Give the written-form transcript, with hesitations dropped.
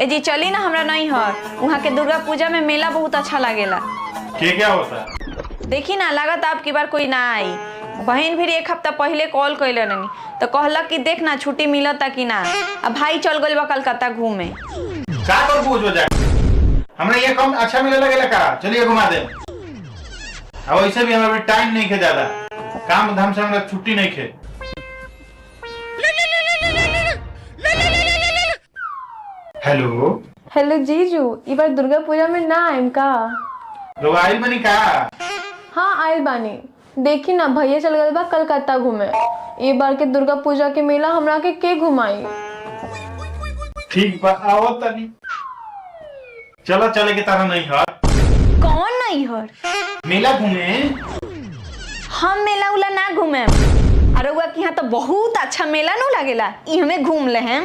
ए जी चली ना हमरा नहीं है, वहाँ के दुर्गा पूजा में मेला बहुत अच्छा लगेला। क्या होता है? देखी ना, लागत आपकी बार कोई ना आई। बहन भी एक हफ्ता पहले कॉल कैले नहीं तो कहला कि देख ना छुट्टी मिलता कि ना। अब भाई चल गइल बा कलकत्ता घूमे। का कर पूछ हो जाए, हमरा ये कम अच्छा मिले लगेला का, चलिए घुमा दे। अब वैसे भी हमारे टाइम नहीं खे ज्यादा, काम धाम से हमरा छुट्टी नहीं खे। हेलो हेलो जीजू, ई बार दुर्गा पूजा में ना आइम का? लोग आइल बनी का? हाँ आइल बानी। देखी ना भैया चल गए बा कलकत्ता घूमे। ये बार के दुर्गा पूजा के मेला हमरा के घुमाई। ठीक बा, आओ तनी। चलो चले के तारा नहीं है। कौन नहीं है? मेला घूमे। हम मेला उला ना घूमे। अरे हुआ कि यहाँ तो बहुत अच्छा मेला नहीं लगेला, ई हमें घूम ले हैं।